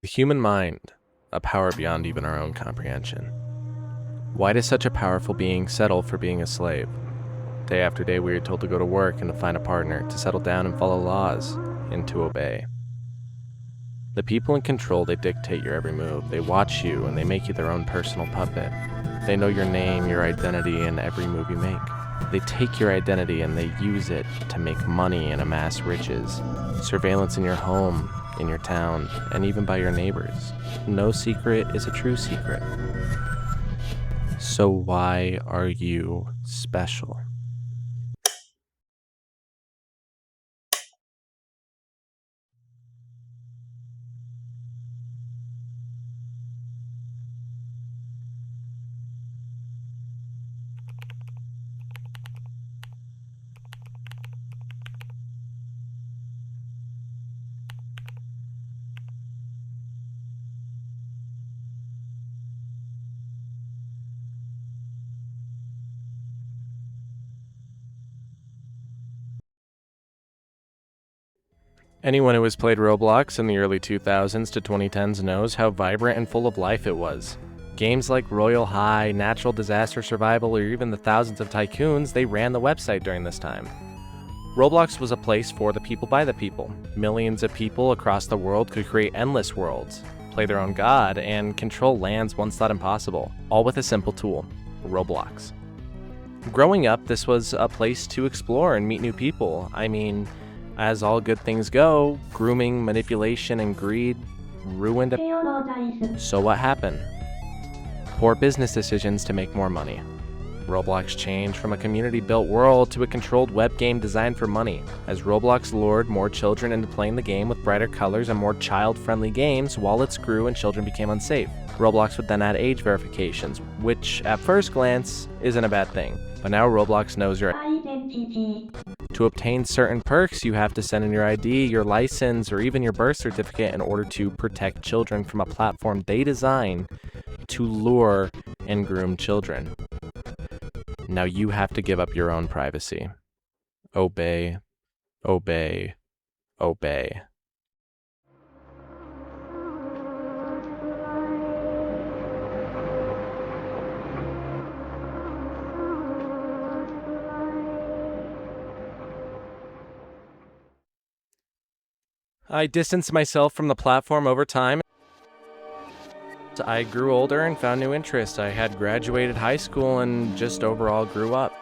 human mind, a power beyond even our own comprehension. Why does such a powerful being settle for being a slave? Day after day we are told to go to work and to find a partner, to settle down and follow laws, and to obey. The people in control, they dictate your every move. They watch you and they make you their own personal puppet. They know your name, your identity, and every move you make. They take your identity and they use it to make money and amass riches. Surveillance in your home, in your town, and even by your neighbors. No secret is a true secret. So why are you special? Anyone who has played Roblox in the early 2000s to 2010s knows how vibrant and full of life it was. Games like Royal High, Natural Disaster Survival, or even the thousands of tycoons, they ran the website during this time. Roblox was a place for the people by the people. Millions of people across the world could create endless worlds, play their own god, and control lands once thought impossible, all with a simple tool, Roblox. Growing up, this was a place to explore and meet new people. I mean, as all good things go, grooming, manipulation, and greed ruined it. So what happened? Poor business decisions to make more money. Roblox changed from a community-built world to a controlled web game designed for money. As Roblox lured more children into playing the game with brighter colors and more child-friendly games, wallets grew and children became unsafe. Roblox would then add age verifications, which at first glance isn't a bad thing. But now Roblox knows your identity. To obtain certain perks, you have to send in your ID, your license, or even your birth certificate in order to protect children from a platform they design to lure and groom children. Now you have to give up your own privacy. Obey, obey, obey. I distanced myself from the platform over time. I grew older and found new interests. I had graduated high school and just overall grew up.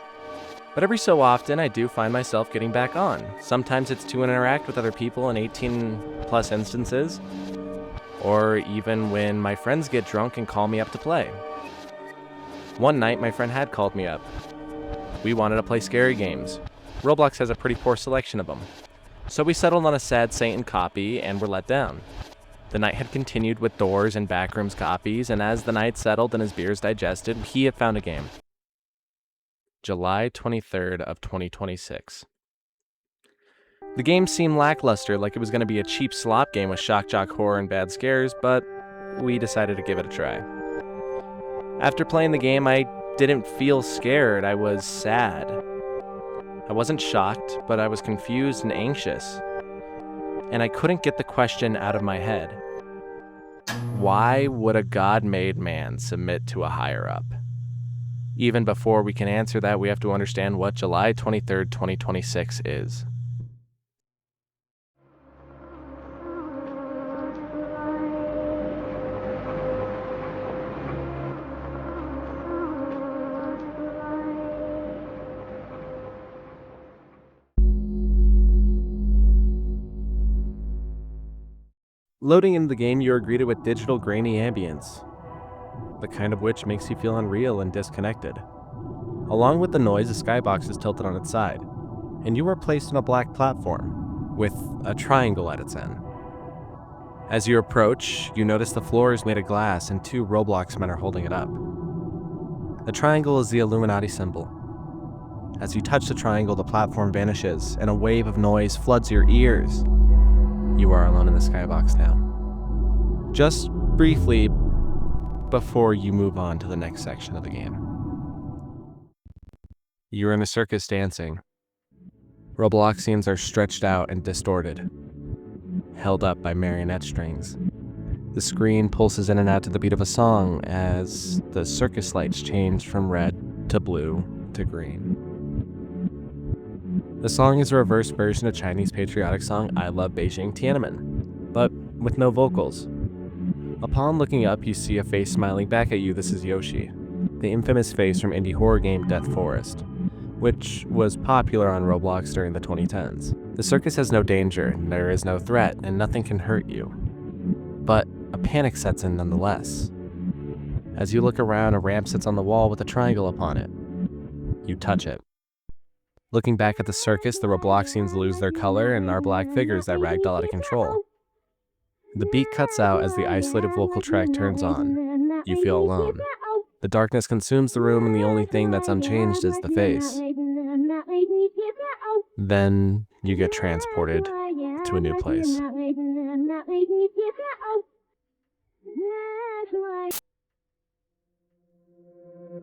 But every so often, I do find myself getting back on. Sometimes it's to interact with other people in 18+ instances, or even when my friends get drunk and call me up to play. One night, my friend had called me up. We wanted to play scary games. Roblox has a pretty poor selection of them. So we settled on a Sad Satan copy and were let down. The night had continued with doors and backrooms copies, and as the night settled and his beers digested, he had found a game. July 23rd of 2026. The game seemed lackluster, like it was going to be a cheap slop game with shock jock horror and bad scares, but we decided to give it a try. After playing the game, I didn't feel scared, I was sad. I wasn't shocked, but I was confused and anxious. And I couldn't get the question out of my head. Why would a God-made man submit to a higher-up? Even before we can answer that, we have to understand what July 23rd, 2026 is. Loading into the game, you are greeted with digital grainy ambience, the kind of which makes you feel unreal and disconnected. Along with the noise, the skybox is tilted on its side, and you are placed on a black platform with a triangle at its end. As you approach, you notice the floor is made of glass and 2 Roblox men are holding it up. The triangle is the Illuminati symbol. As you touch the triangle, the platform vanishes, and a wave of noise floods your ears. You are alone in the skybox now. Just briefly before you move on to the next section of the game. You are in a circus dancing. Robloxians are stretched out and distorted, held up by marionette strings. The screen pulses in and out to the beat of a song as the circus lights change from red to blue to green. The song is a reverse version of Chinese patriotic song I Love Beijing Tiananmen, but with no vocals. Upon looking up, you see a face smiling back at you. This is Yoshi, the infamous face from indie horror game Death Forest, which was popular on Roblox during the 2010s. The circus has no danger, there is no threat, and nothing can hurt you. But a panic sets in nonetheless. As you look around, a ramp sits on the wall with a triangle upon it. You touch it. Looking back at the circus, the Robloxians lose their color and are black figures that ragdoll out of control. The beat cuts out as the isolated vocal track turns on. You feel alone. The darkness consumes the room and the only thing that's unchanged is the face. Then you get transported to a new place.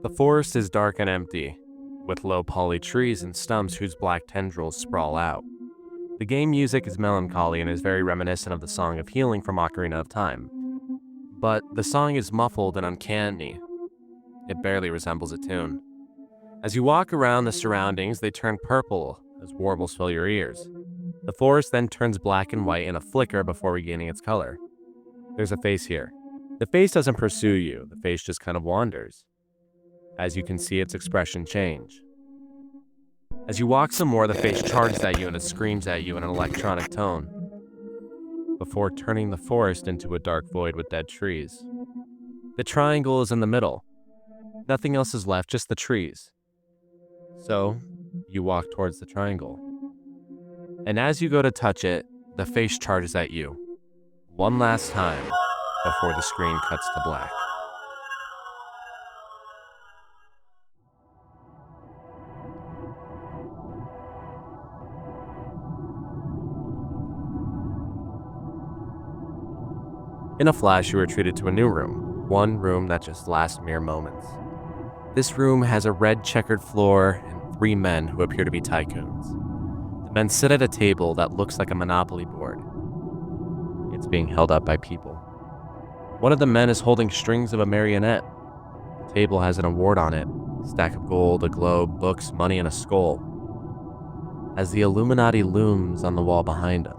The forest is dark and empty, with low poly trees and stumps whose black tendrils sprawl out. The game music is melancholy and is very reminiscent of the Song of Healing from Ocarina of Time. But the song is muffled and uncanny. It barely resembles a tune. As you walk around the surroundings, they turn purple as warbles fill your ears. The forest then turns black and white in a flicker before regaining its color. There's a face here. The face doesn't pursue you, the face just kind of wanders. As you can see its expression change. As you walk some more, the face charges at you and it screams at you in an electronic tone, before turning the forest into a dark void with dead trees. The triangle is in the middle. Nothing else is left, just the trees. So, you walk towards the triangle. And as you go to touch it, the face charges at you, one last time, before the screen cuts to black. In a flash, you are treated to a new room, one room that just lasts mere moments. This room has a red checkered floor and 3 men who appear to be tycoons. The men sit at a table that looks like a Monopoly board. It's being held up by people. One of the men is holding strings of a marionette. The table has an award on it, a stack of gold, a globe, books, money, and a skull. As the Illuminati looms on the wall behind him.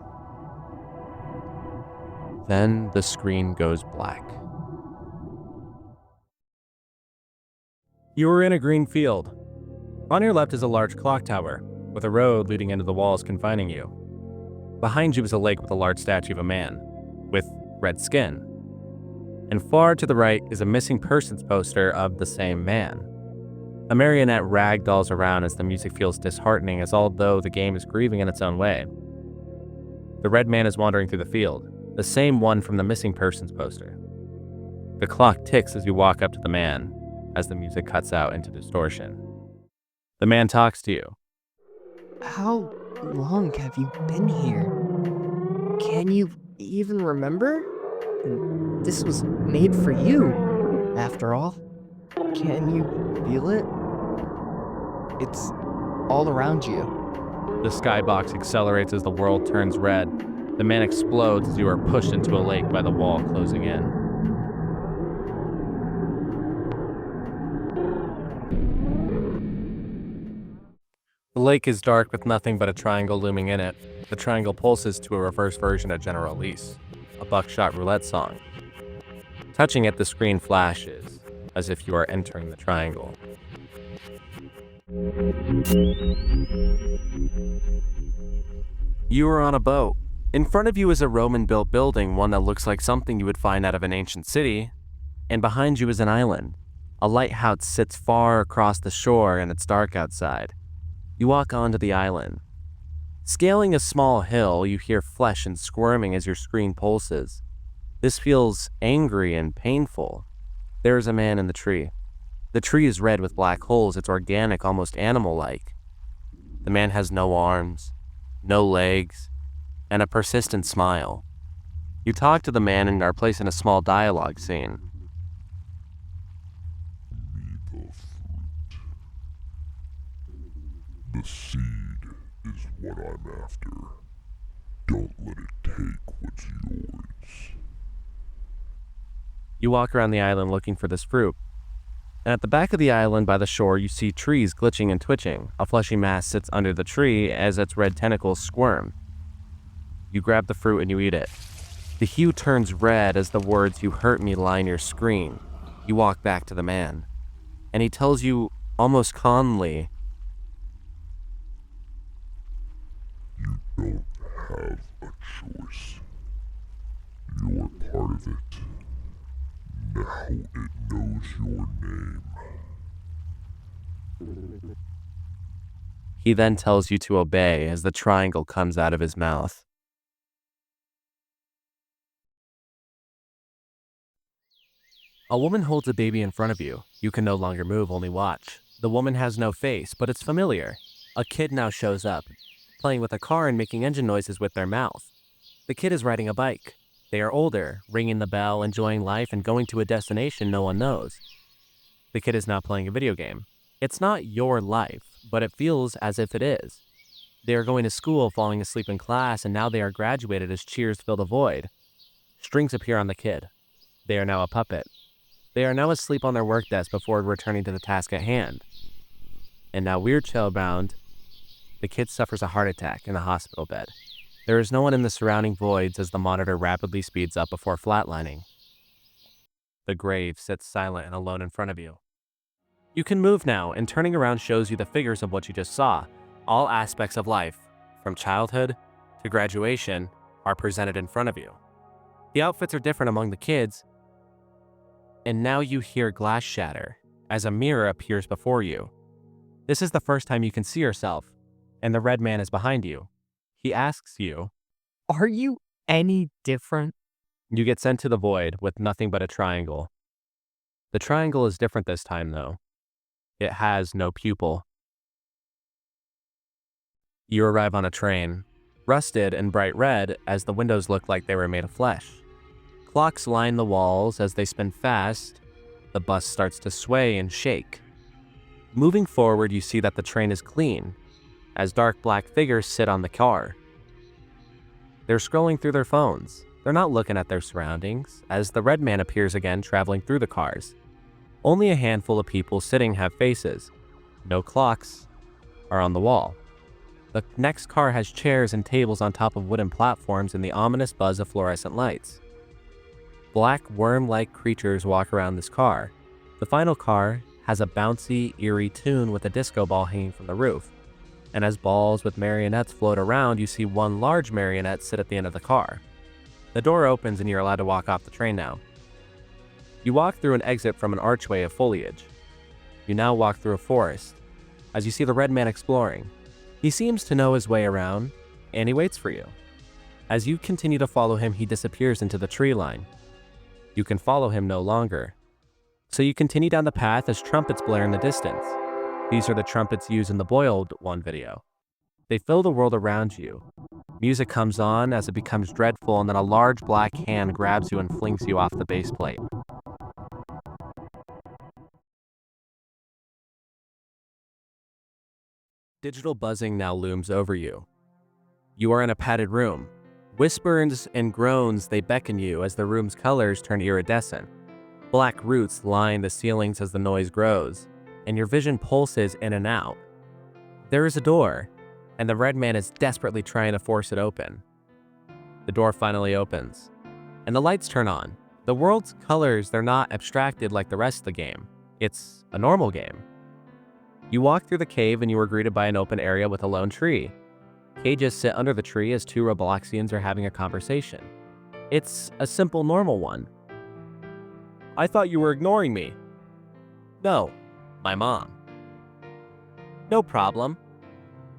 Then the screen goes black. You are in a green field. On your left is a large clock tower, with a road leading into the walls confining you. Behind you is a lake with a large statue of a man, with red skin. And far to the right is a missing persons poster of the same man. A marionette ragdolls around as the music feels disheartening, as although the game is grieving in its own way. The red man is wandering through the field, the same one from the missing persons poster. The clock ticks as you walk up to the man, as the music cuts out into distortion. The man talks to you. How long have you been here? Can you even remember? This was made for you, after all. Can you feel it? It's all around you. The skybox accelerates as the world turns red. The man explodes as you are pushed into a lake by the wall closing in. The lake is dark with nothing but a triangle looming in it. The triangle pulses to a reverse version of General Elise, a buckshot roulette song. Touching it, the screen flashes, as if you are entering the triangle. You are on a boat. In front of you is a Roman-built building, one that looks like something you would find out of an ancient city. And behind you is an island. A lighthouse sits far across the shore and it's dark outside. You walk onto the island. Scaling a small hill, you hear flesh and squirming as your screen pulses. This feels angry and painful. There is a man in the tree. The tree is red with black holes. It's organic, almost animal-like. The man has no arms, no legs, and a persistent smile. You talk to the man and are placed in a small dialogue scene. The seed is what I'm after. Don't let it take what's yours. You walk around the island looking for this fruit. And at the back of the island by the shore, you see trees glitching and twitching. A fleshy mass sits under the tree as its red tentacles squirm. You grab the fruit and you eat it. The hue turns red as the words "you hurt me" line your screen. You walk back to the man, and he tells you almost calmly, You don't have a choice. You're part of it. Now it knows your name. He then tells you to obey as the triangle comes out of his mouth. A woman holds a baby in front of you. You can no longer move, only watch. The woman has no face, but it's familiar. A kid now shows up, playing with a car and making engine noises with their mouth. The kid is riding a bike. They are older, ringing the bell, enjoying life, and going to a destination no one knows. The kid is now playing a video game. It's not your life, but it feels as if it is. They are going to school, falling asleep in class, and now they are graduated as cheers fill the void. Strings appear on the kid. They are now a puppet. They are now asleep on their work desk before returning to the task at hand. And now weird shellbound, the kid suffers a heart attack in a hospital bed. There is no one in the surrounding voids as the monitor rapidly speeds up before flatlining. The grave sits silent and alone in front of you. You can move now, and turning around shows you the figures of what you just saw. All aspects of life, from childhood to graduation, are presented in front of you. The outfits are different among the kids, and now you hear glass shatter as a mirror appears before you. This is the first time you can see yourself, and the red man is behind you. He asks you, Are you any different? You get sent to the void with nothing but a triangle. The triangle is different this time, though. It has no pupil. You arrive on a train, rusted and bright red as the windows look like they were made of flesh. Clocks line the walls as they spin fast. The bus starts to sway and shake. Moving forward, you see that the train is clean, as dark black figures sit on the car. They're scrolling through their phones. They're not looking at their surroundings, as the red man appears again traveling through the cars. Only a handful of people sitting have faces. No clocks are on the wall. The next car has chairs and tables on top of wooden platforms and the ominous buzz of fluorescent lights. Black worm-like creatures walk around this car. The final car has a bouncy, eerie tune with a disco ball hanging from the roof. And as balls with marionettes float around, you see one large marionette sit at the end of the car. The door opens and you're allowed to walk off the train now. You walk through an exit from an archway of foliage. You now walk through a forest, as you see the red man exploring. He seems to know his way around, and he waits for you. As you continue to follow him, he disappears into the tree line. You can follow him no longer. So you continue down the path as trumpets blare in the distance. These are the trumpets used in the Boiled One video. They fill the world around you. Music comes on as it becomes dreadful, and then a large black hand grabs you and flings you off the base plate. Digital buzzing now looms over you. You are in a padded room. Whispers and groans, they beckon you as the room's colors turn iridescent. Black roots line the ceilings as the noise grows, and your vision pulses in and out. There is a door, and the red man is desperately trying to force it open. The door finally opens, and the lights turn on. The world's colors, they're not abstracted like the rest of the game. It's a normal game. You walk through the cave and you are greeted by an open area with a lone tree. Cages sit under the tree as two Robloxians are having a conversation. It's a simple, normal one. I thought you were ignoring me. No, my mom. No problem.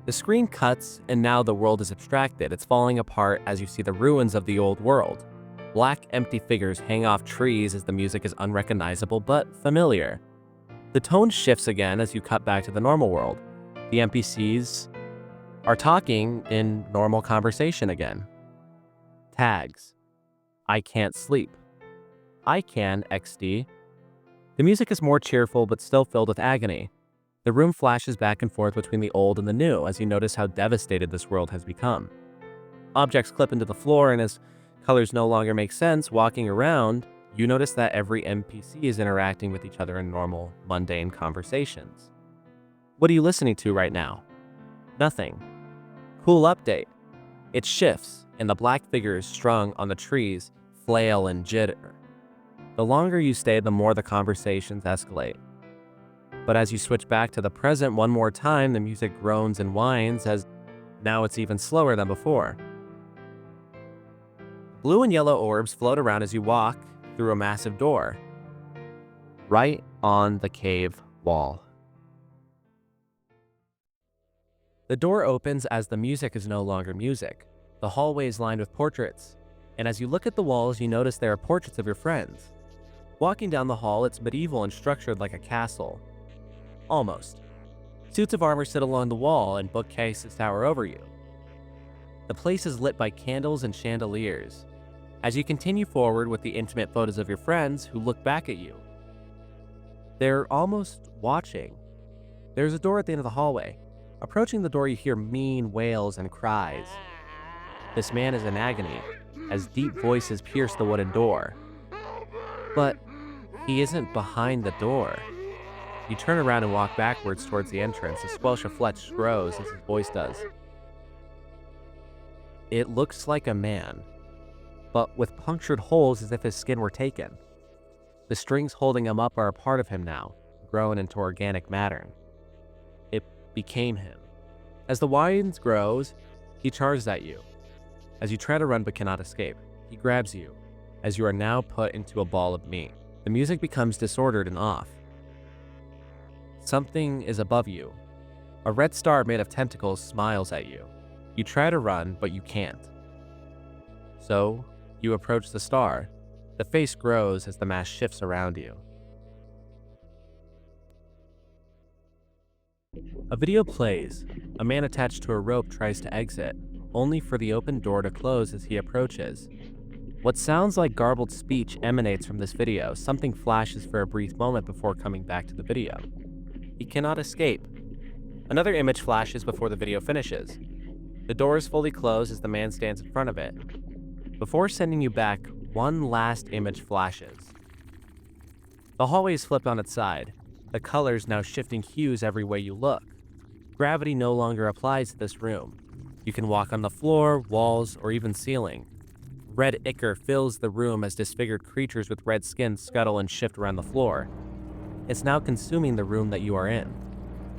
The screen cuts and now the world is abstracted. It's falling apart as you see the ruins of the old world. Black, empty figures hang off trees as the music is unrecognizable but familiar. The tone shifts again as you cut back to the normal world. The NPCs are talking in normal conversation again. Tags. I can't sleep. I can, XD. The music is more cheerful but still filled with agony. The room flashes back and forth between the old and the new as you notice how devastated this world has become. Objects clip into the floor, and as colors no longer make sense, walking around, You notice that every NPC is interacting with each other in normal, mundane conversations. What are you listening to right now? Nothing. Cool update. It shifts, and the black figures strung on the trees flail and jitter. The longer you stay, the more the conversations escalate. But as you switch back to the present one more time, the music groans and whines as now it's even slower than before. Blue and yellow orbs float around as you walk through a massive door, right on the cave wall. The door opens as the music is no longer music. The hallway is lined with portraits, and as you look at the walls, you notice there are portraits of your friends. Walking down the hall, it's medieval and structured like a castle. Almost. Suits of armor sit along the wall and bookcases tower over you. The place is lit by candles and chandeliers. As you continue forward with the intimate photos of your friends who look back at you, they're almost watching. There's a door at the end of the hallway. Approaching the door, you hear mean wails and cries. This man is in agony as deep voices pierce the wooden door. But he isn't behind the door. You turn around and walk backwards towards the entrance. A squelch of flesh grows as his voice does. It looks like a man, but with punctured holes as if his skin were taken. The strings holding him up are a part of him now, grown into organic matter. It became him. As the whines grows, he charges at you. As you try to run but cannot escape, he grabs you, as you are now put into a ball of meat. The music becomes disordered and off. Something is above you. A red star made of tentacles smiles at you. You try to run, but you can't. So, you approach the star. The face grows as the mask shifts around you. A video plays. A man attached to a rope tries to exit, only for the open door to close as he approaches. What sounds like garbled speech emanates from this video. Something flashes for a brief moment before coming back to the video. He cannot escape. Another image flashes before the video finishes. The door is fully closed as the man stands in front of it. Before sending you back, one last image flashes. The hallway is flipped on its side, the colors now shifting hues every way you look. Gravity no longer applies to this room. You can walk on the floor, walls, or even ceiling. Red ichor fills the room as disfigured creatures with red skin scuttle and shift around the floor. It's now consuming the room that you are in.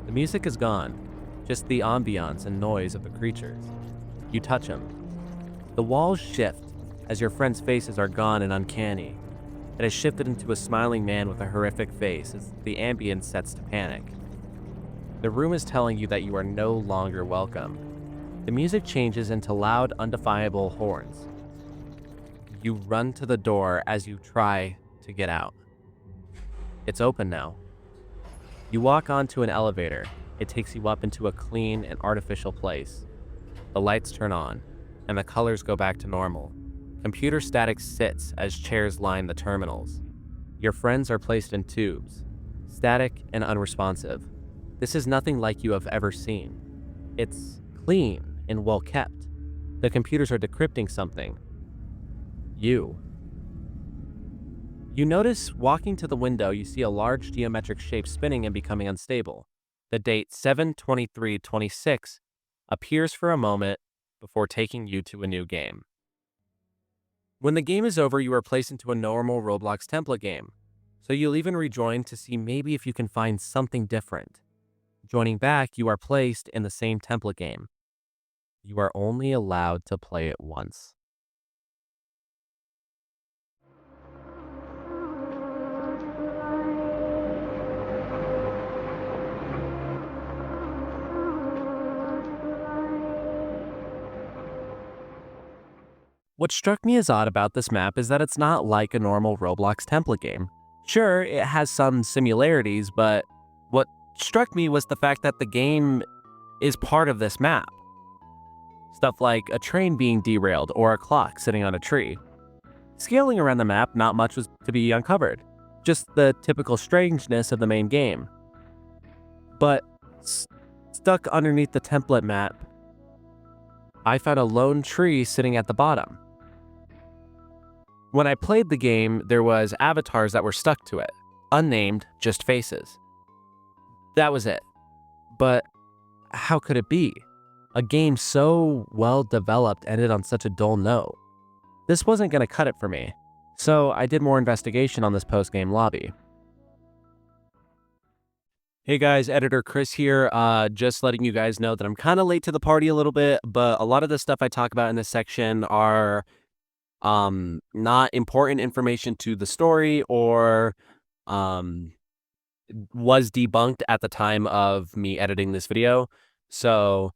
The music is gone, just the ambiance and noise of the creatures. You touch them. The walls shift as your friends' faces are gone and uncanny. It has shifted into a smiling man with a horrific face as the ambience sets to panic. The room is telling you that you are no longer welcome. The music changes into loud, undefinable horns. You run to the door as you try to get out. It's open now. You walk onto an elevator. It takes you up into a clean and artificial place. The lights turn on, and the colors go back to normal. Computer static sits as chairs line the terminals. Your friends are placed in tubes, static and unresponsive. This is nothing like you have ever seen. It's clean and well kept. The computers are decrypting something. You notice walking to the window, you see a large geometric shape spinning and becoming unstable. The date 7/23/26 appears for a moment before taking you to a new game. When the game is over, you are placed into a normal Roblox template game, so you'll even rejoin to see maybe if you can find something different. Joining back, you are placed in the same template game. You are only allowed to play it once. What struck me as odd about this map is that it's not like a normal Roblox template game. Sure, it has some similarities, but what struck me was the fact that the game is part of this map. Stuff like a train being derailed or a clock sitting on a tree. Scaling around the map, not much was to be uncovered. Just the typical strangeness of the main game. But stuck underneath the template map, I found a lone tree sitting at the bottom. When I played the game, there was avatars that were stuck to it. Unnamed, just faces. That was it. But how could it be? A game so well developed ended on such a dull note. This wasn't going to cut it for me, so I did more investigation on this post-game lobby. Hey guys, Editor Chris here, just letting you guys know that I'm kind of late to the party a little bit, but a lot of the stuff I talk about in this section are not important information to the story or was debunked at the time of me editing this video. So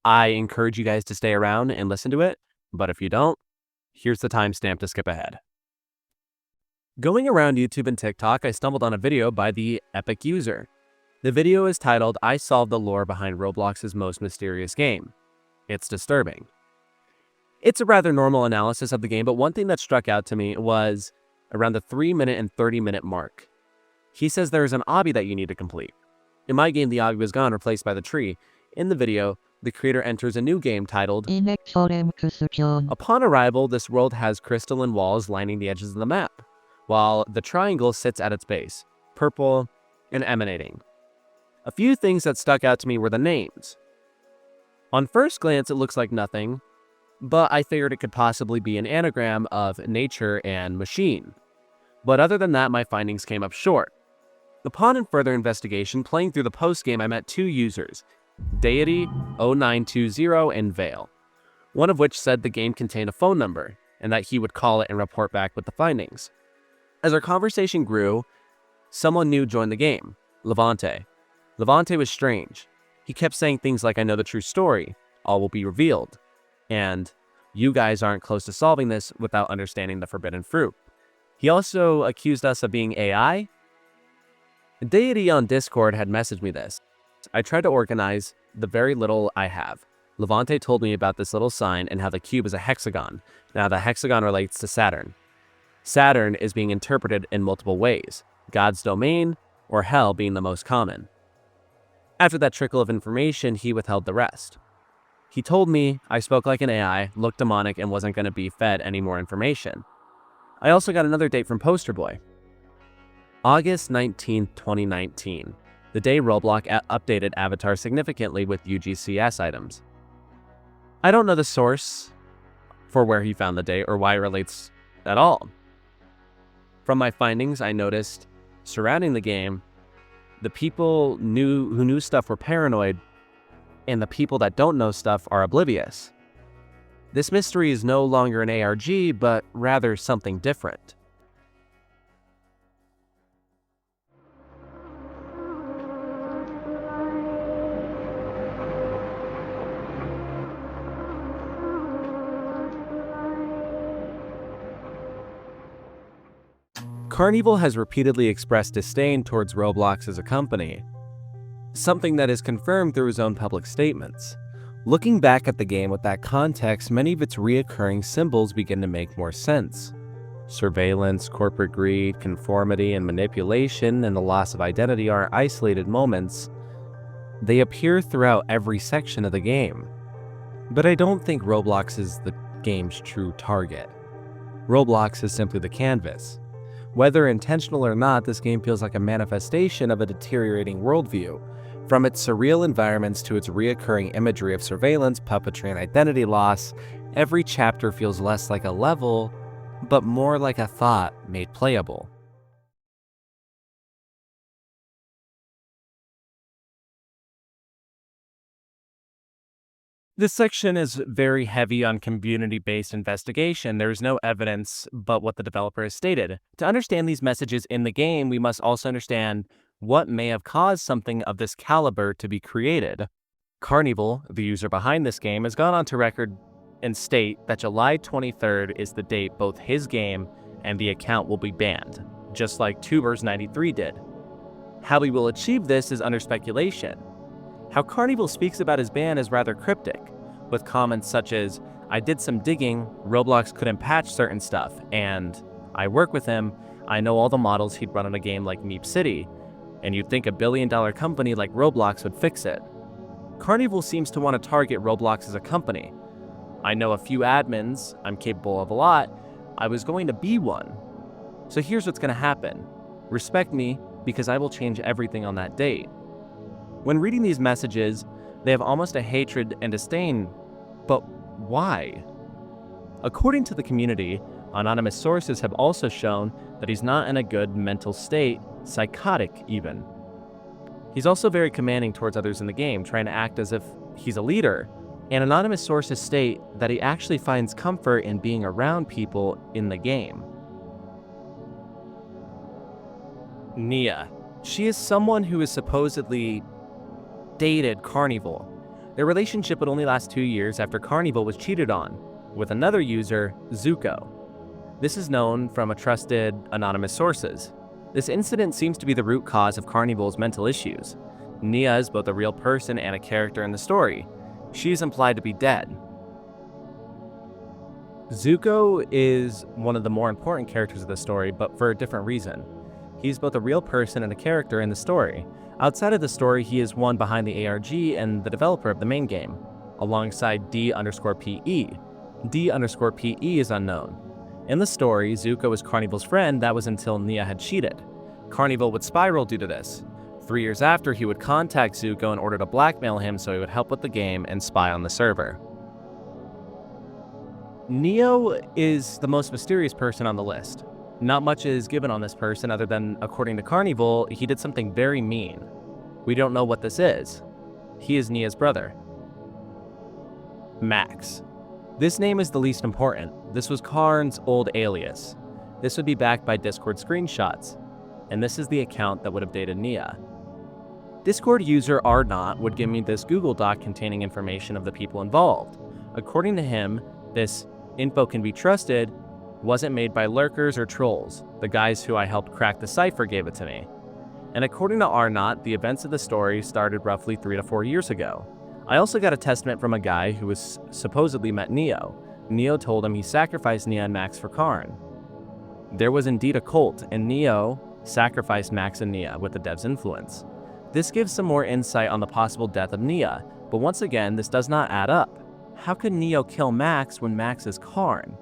I encourage you guys to stay around and listen to it, but if you don't, here's the timestamp to skip ahead. Going around YouTube and TikTok, I stumbled on a video by the Epic user. The video is titled, "I Solved the Lore Behind Roblox's Most Mysterious Game." It's disturbing. It's a rather normal analysis of the game, but one thing that struck out to me was around the 3-minute and 30-minute mark. He says there is an obby that you need to complete. In my game, the obby was gone, replaced by the tree. In the video, the creator enters a new game titled, "Upon arrival, this world has crystalline walls lining the edges of the map, while the triangle sits at its base, purple and emanating." A few things that stuck out to me were the names. On first glance, it looks like nothing, but I figured it could possibly be an anagram of nature and machine. But other than that, my findings came up short. Upon further investigation, playing through the post-game, I met two users, Deity0920 and Vale, one of which said the game contained a phone number, and that he would call it and report back with the findings. As our conversation grew, someone new joined the game, Levante. Levante was strange. He kept saying things like, "I know the true story, all will be revealed," and "You guys aren't close to solving this without understanding the forbidden fruit." He also accused us of being AI. Deity on Discord had messaged me this. I tried to organize the very little I have. Levante told me about this little sign and how the cube is a hexagon. Now the hexagon relates to Saturn. Saturn is being interpreted in multiple ways, God's domain or hell being the most common. After that trickle of information, he withheld the rest. He told me I spoke like an AI, looked demonic, and wasn't going to be fed any more information. I also got another date from Poster Boy. August 19th, 2019, the day Roblox updated Avatar significantly with UGCS items. I don't know the source for where he found the date or why it relates at all. From my findings, I noticed surrounding the game, the people who knew stuff were paranoid, and the people that don't know stuff are oblivious. This mystery is no longer an ARG, but rather something different. Carnival has repeatedly expressed disdain towards Roblox as a company, something that is confirmed through his own public statements. Looking back at the game with that context, many of its reoccurring symbols begin to make more sense. Surveillance, corporate greed, conformity, and manipulation, and the loss of identity aren't isolated moments. They appear throughout every section of the game. But I don't think Roblox is the game's true target. Roblox is simply the canvas. Whether intentional or not, this game feels like a manifestation of a deteriorating worldview. From its surreal environments to its reoccurring imagery of surveillance, puppetry, and identity loss, every chapter feels less like a level, but more like a thought made playable. This section is very heavy on community-based investigation. There is no evidence but what the developer has stated. To understand these messages in the game, we must also understand what may have caused something of this caliber to be created. Carnival, the user behind this game, has gone on to record and state that July 23rd is the date both his game and the account will be banned, just like Tubers93 did. How he will achieve this is under speculation. How Carnival speaks about his ban is rather cryptic, with comments such as, "I did some digging, Roblox couldn't patch certain stuff," and "I work with him, I know all the models he'd run on a game like Meep City, and you'd think a billion-dollar company like Roblox would fix it." Carnival seems to want to target Roblox as a company. "I know a few admins, I'm capable of a lot, I was going to be one. So here's what's going to happen. Respect me, because I will change everything on that date. When reading these messages, they have almost a hatred and disdain. But why? According to the community, anonymous sources have also shown that he's not in a good mental state, psychotic even. He's also very commanding towards others in the game, trying to act as if he's a leader. And anonymous sources state that he actually finds comfort in being around people in the game. Nia. She is someone who is supposedly dated Carnival. Their relationship would only last 2 years after Carnival was cheated on with another user, Zuko. This is known from a trusted anonymous sources. This incident seems to be the root cause of Carnival's mental issues. Nia is both a real person and a character in the story. She is implied to be dead. Zuko is one of the more important characters of the story, but for a different reason. He's both a real person and a character in the story. Outside of the story, he is one behind the ARG and the developer of the main game, alongside D_PE. D_PE is unknown. In the story, Zuko was Carnival's friend. That was until Nia had cheated. Carnival would spiral due to this. 3 years after, he would contact Zuko in order to blackmail him so he would help with the game and spy on the server. Neo is the most mysterious person on the list. Not much is given on this person other than, according to Carnival, he did something very mean. We don't know what this is. He is Nia's brother. Max. This name is the least important. This was Karn's old alias. This would be backed by Discord screenshots. And this is the account that would have dated Nia. Discord user R0 would give me this Google Doc containing information of the people involved. According to him, this info can be trusted wasn't made by lurkers or trolls. The guys who I helped crack the cipher gave it to me. And according to R0, the events of the story started roughly 3 to 4 years ago. I also got a testament from a guy who was supposedly met Neo. Neo told him he sacrificed Nia and Max for Karn. There was indeed a cult, and Neo sacrificed Max and Nia with the dev's influence. This gives some more insight on the possible death of Nia, but once again, this does not add up. How could Neo kill Max when Max is Karn?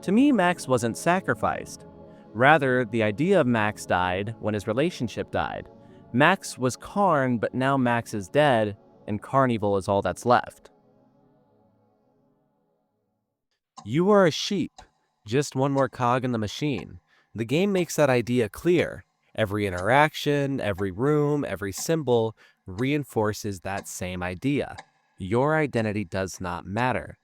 To me, Max wasn't sacrificed. Rather, the idea of Max died when his relationship died. Max was Karn, but now Max is dead, and Carnival is all that's left. You are a sheep, just one more cog in the machine. The game makes that idea clear. Every interaction, every room, every symbol reinforces that same idea. Your identity does not matter.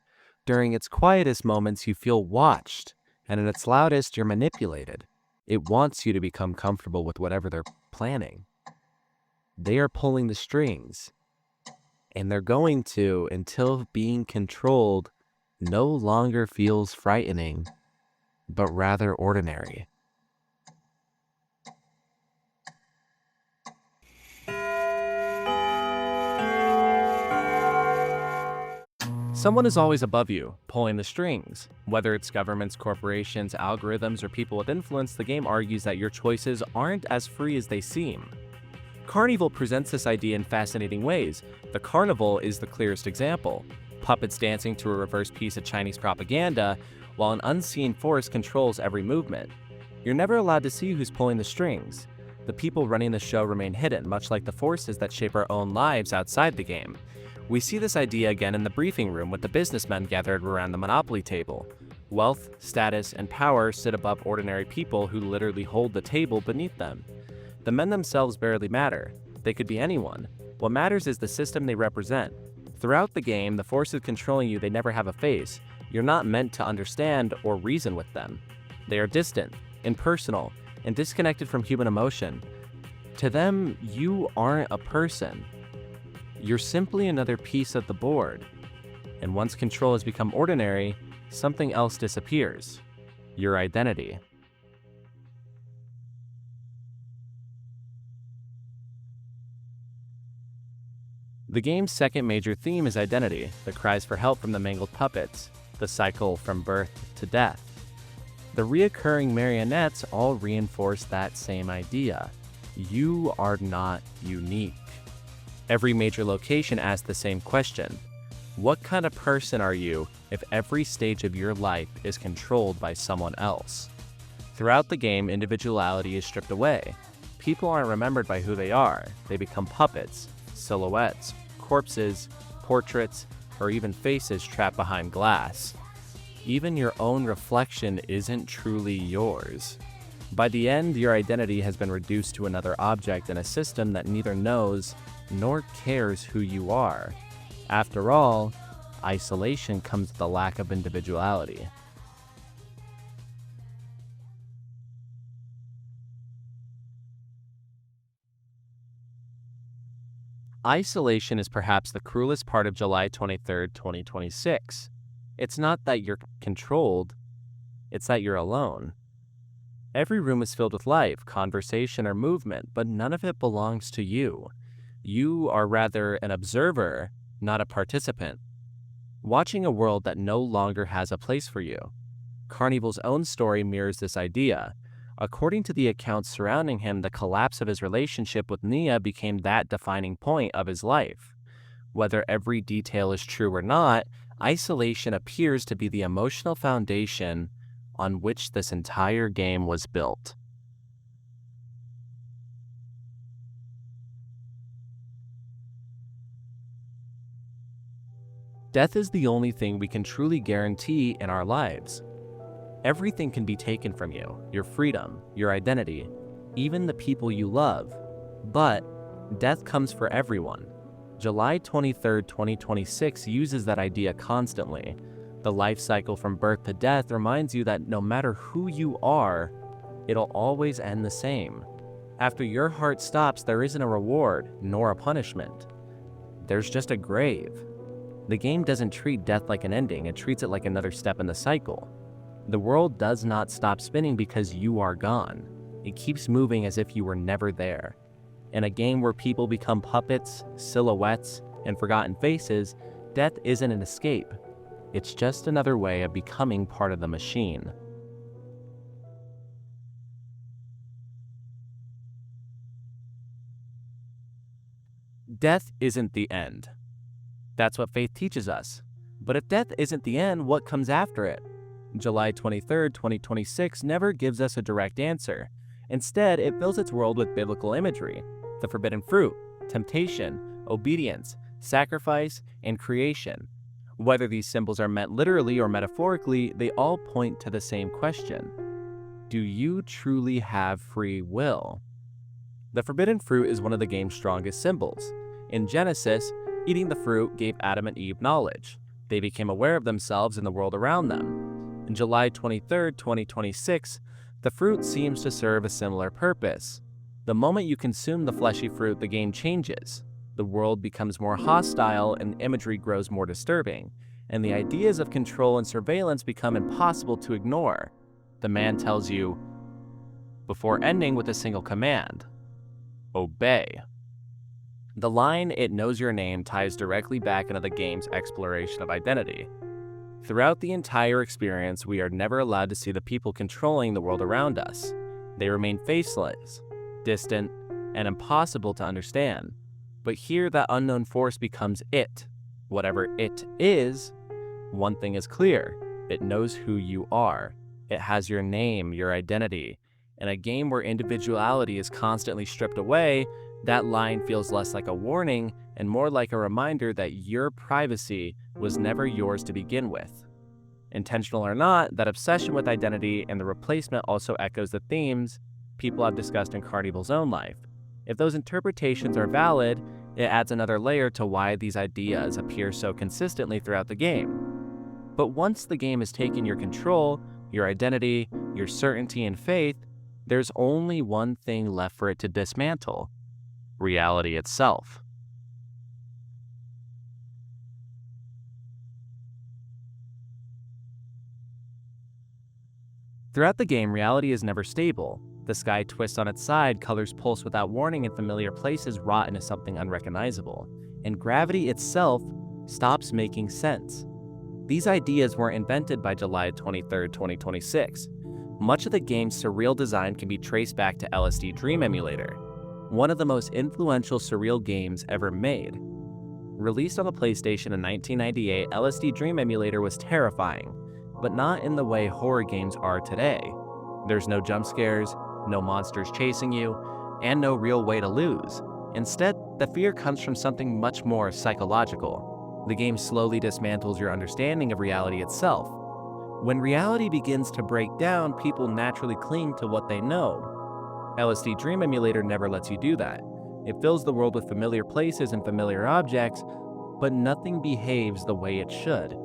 During its quietest moments, you feel watched, and in its loudest, you're manipulated. It wants you to become comfortable with whatever they're planning. They are pulling the strings, and they're going to until being controlled no longer feels frightening, but rather ordinary. Someone is always above you, pulling the strings. Whether it's governments, corporations, algorithms, or people with influence, the game argues that your choices aren't as free as they seem. Carnival presents this idea in fascinating ways. The Carnival is the clearest example. Puppets dancing to a reverse piece of Chinese propaganda, while an unseen force controls every movement. You're never allowed to see who's pulling the strings. The people running the show remain hidden, much like the forces that shape our own lives outside the game. We see this idea again in the briefing room with the businessmen gathered around the Monopoly table. Wealth, status, and power sit above ordinary people who literally hold the table beneath them. The men themselves barely matter. They could be anyone. What matters is the system they represent. Throughout the game, the forces controlling you, they never have a face. You're not meant to understand or reason with them. They are distant, impersonal, and disconnected from human emotion. To them, you aren't a person. You're simply another piece of the board. And once control has become ordinary, something else disappears. Your identity. The game's second major theme is identity, the cries for help from the mangled puppets, the cycle from birth to death. The reoccurring marionettes all reinforce that same idea. You are not unique. Every major location asks the same question. What kind of person are you if every stage of your life is controlled by someone else? Throughout the game, individuality is stripped away. People aren't remembered by who they are. They become puppets, silhouettes, corpses, portraits, or even faces trapped behind glass. Even your own reflection isn't truly yours. By the end, your identity has been reduced to another object in a system that neither knows nor cares who you are. After all, isolation comes with the lack of individuality. Isolation is perhaps the cruelest part of July 23rd, 2026. It's not that you're controlled, it's that you're alone. Every room is filled with life, conversation, or movement, but none of it belongs to you. You are rather an observer, not a participant, watching a world that no longer has a place for you. Carnival's own story mirrors this idea. According to the accounts surrounding him, the collapse of his relationship with Nia became that defining point of his life. Whether every detail is true or not, isolation appears to be the emotional foundation on which this entire game was built. Death is the only thing we can truly guarantee in our lives. Everything can be taken from you, your freedom, your identity, even the people you love. But death comes for everyone. July 23rd, 2026 uses that idea constantly. The life cycle from birth to death reminds you that no matter who you are, it'll always end the same. After your heart stops, there isn't a reward, nor a punishment. There's just a grave. The game doesn't treat death like an ending, it treats it like another step in the cycle. The world does not stop spinning because you are gone. It keeps moving as if you were never there. In a game where people become puppets, silhouettes, and forgotten faces, death isn't an escape. It's just another way of becoming part of the machine. Death isn't the end. That's what faith teaches us. But if death isn't the end, what comes after it? July 23rd, 2026 never gives us a direct answer. Instead, it fills its world with biblical imagery: the forbidden fruit, temptation, obedience, sacrifice, and creation. Whether these symbols are meant literally or metaphorically, they all point to the same question: do you truly have free will? The forbidden fruit is one of the game's strongest symbols. In Genesis, eating the fruit gave Adam and Eve knowledge. They became aware of themselves and the world around them. In July 23rd, 2026, the fruit seems to serve a similar purpose. The moment you consume the fleshy fruit, the game changes. The world becomes more hostile and imagery grows more disturbing, and the ideas of control and surveillance become impossible to ignore. The man tells you, before ending with a single command: obey. The line, "it knows your name," ties directly back into the game's exploration of identity. Throughout the entire experience, we are never allowed to see the people controlling the world around us. They remain faceless, distant, and impossible to understand. But here, that unknown force becomes it. Whatever it is, one thing is clear: it knows who you are. It has your name, your identity. In a game where individuality is constantly stripped away, that line feels less like a warning and more like a reminder that your privacy was never yours to begin with. Intentional or not, that obsession with identity and the replacement also echoes the themes people have discussed in Carnival's own life. If those interpretations are valid, it adds another layer to why these ideas appear so consistently throughout the game. But once the game has taken your control, your identity, your certainty and faith, there's only one thing left for it to dismantle: reality itself. Throughout the game, reality is never stable. The sky twists on its side, colors pulse without warning, and familiar places rot into something unrecognizable. And gravity itself stops making sense. These ideas weren't invented by July 23rd, 2026. Much of the game's surreal design can be traced back to LSD Dream Emulator, one of the most influential surreal games ever made. Released on the PlayStation in 1998, LSD Dream Emulator was terrifying, but not in the way horror games are today. There's no jump scares, no monsters chasing you, and no real way to lose. Instead, the fear comes from something much more psychological. The game slowly dismantles your understanding of reality itself. When reality begins to break down, people naturally cling to what they know. LSD Dream Emulator never lets you do that. It fills the world with familiar places and familiar objects, but nothing behaves the way it should.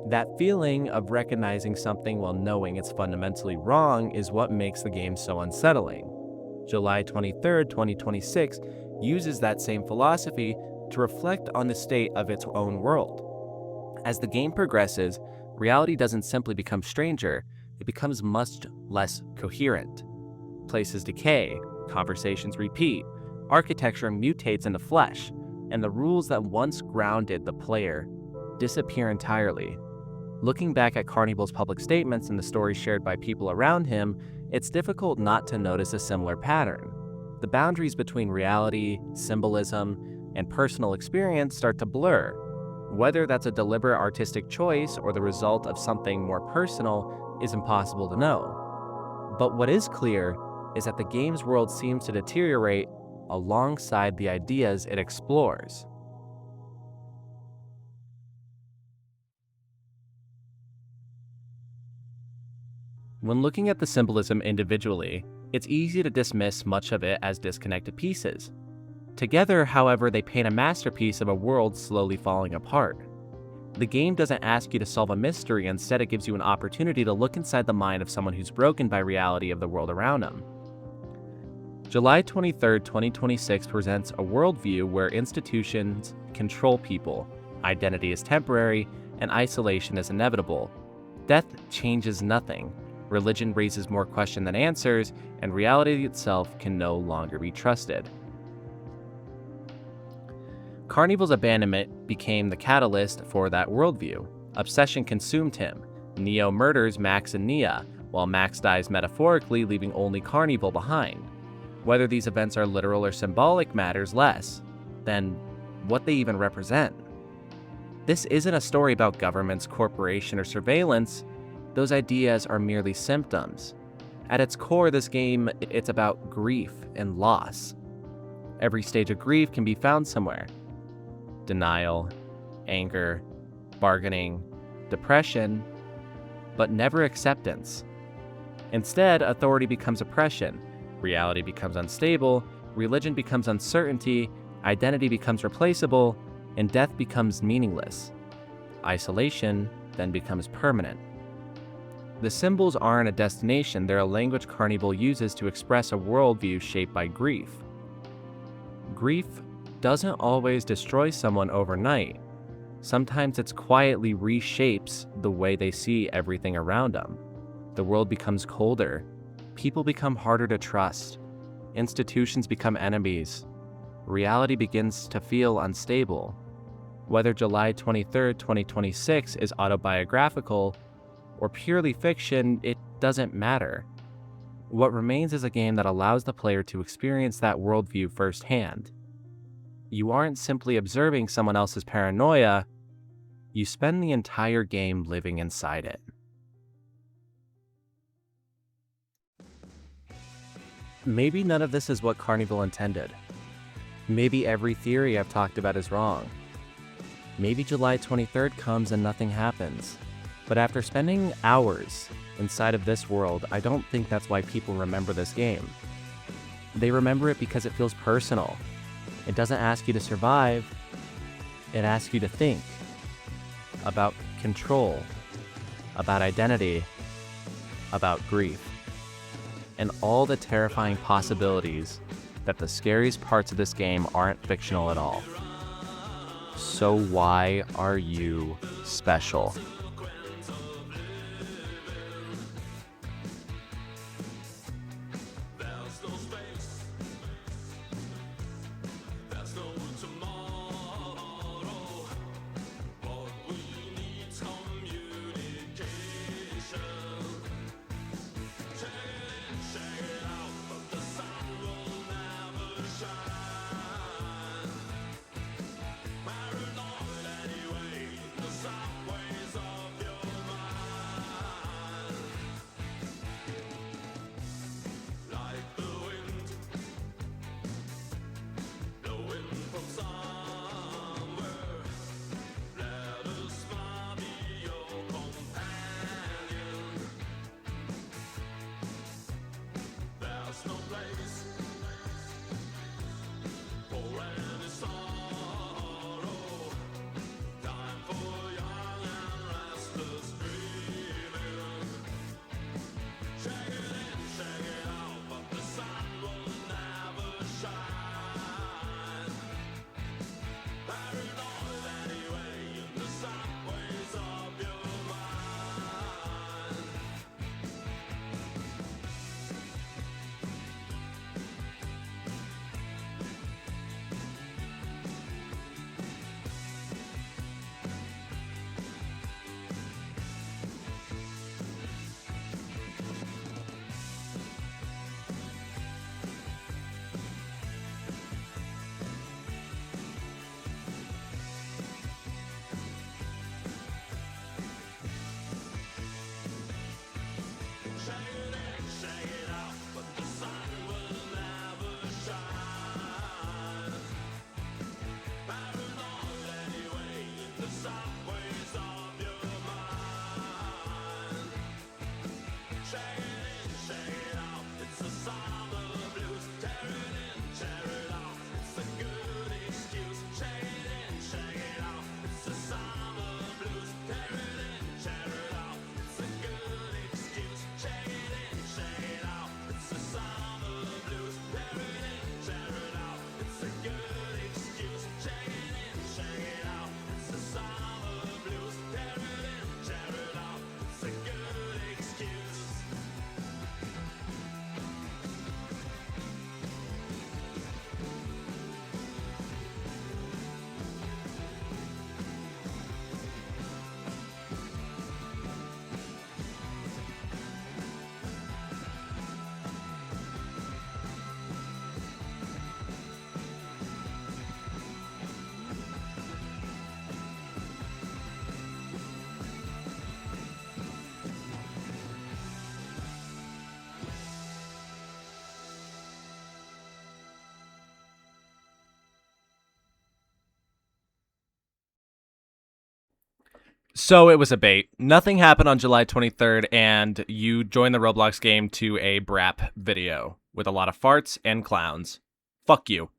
That feeling of recognizing something while knowing it's fundamentally wrong is what makes the game so unsettling. July 23, 2026 uses that same philosophy to reflect on the state of its own world. As the game progresses, reality doesn't simply become stranger, it becomes much less coherent. Places decay, conversations repeat, architecture mutates into flesh, and the rules that once grounded the player disappear entirely. Looking back at Carnival's public statements and the stories shared by people around him, it's difficult not to notice a similar pattern. The boundaries between reality, symbolism, and personal experience start to blur. Whether that's a deliberate artistic choice or the result of something more personal is impossible to know. But what is clear is that the game's world seems to deteriorate alongside the ideas it explores. When looking at the symbolism individually, it's easy to dismiss much of it as disconnected pieces. Together, however, they paint a masterpiece of a world slowly falling apart. The game doesn't ask you to solve a mystery, instead it gives you an opportunity to look inside the mind of someone who's broken by reality of the world around them. July 23, 2026 presents a worldview where institutions control people, identity is temporary, and isolation is inevitable. Death changes nothing. Religion raises more questions than answers, and reality itself can no longer be trusted. Carnival's abandonment became the catalyst for that worldview. Obsession consumed him. Neo murders Max and Nia, while Max dies metaphorically, leaving only Carnival behind. Whether these events are literal or symbolic matters less than what they even represent. This isn't a story about governments, corporation, or surveillance. Those ideas are merely symptoms. At its core, this game, it's about grief and loss. Every stage of grief can be found somewhere. Denial, anger, bargaining, depression, but never acceptance. Instead, authority becomes oppression, reality becomes unstable, religion becomes uncertainty, identity becomes replaceable, and death becomes meaningless. Isolation then becomes permanent. The symbols aren't a destination, they're a language Carnival uses to express a worldview shaped by grief. Grief doesn't always destroy someone overnight. Sometimes it quietly reshapes the way they see everything around them. The world becomes colder. People become harder to trust. Institutions become enemies. Reality begins to feel unstable. Whether July 23, 2026 is autobiographical or purely fiction, it doesn't matter. What remains is a game that allows the player to experience that worldview firsthand. You aren't simply observing someone else's paranoia, you spend the entire game living inside it. Maybe none of this is what Carnival intended. Maybe every theory I've talked about is wrong. Maybe July 23rd comes and nothing happens. But after spending hours inside of this world, I don't think that's why people remember this game. They remember it because it feels personal. It doesn't ask you to survive, it asks you to think about control, about identity, about grief, and all the terrifying possibilities that the scariest parts of this game aren't fictional at all. So why are you special? So it was a bait. Nothing happened on July 23rd, and you joined the Roblox game to a brap video with a lot of farts and clowns. Fuck you.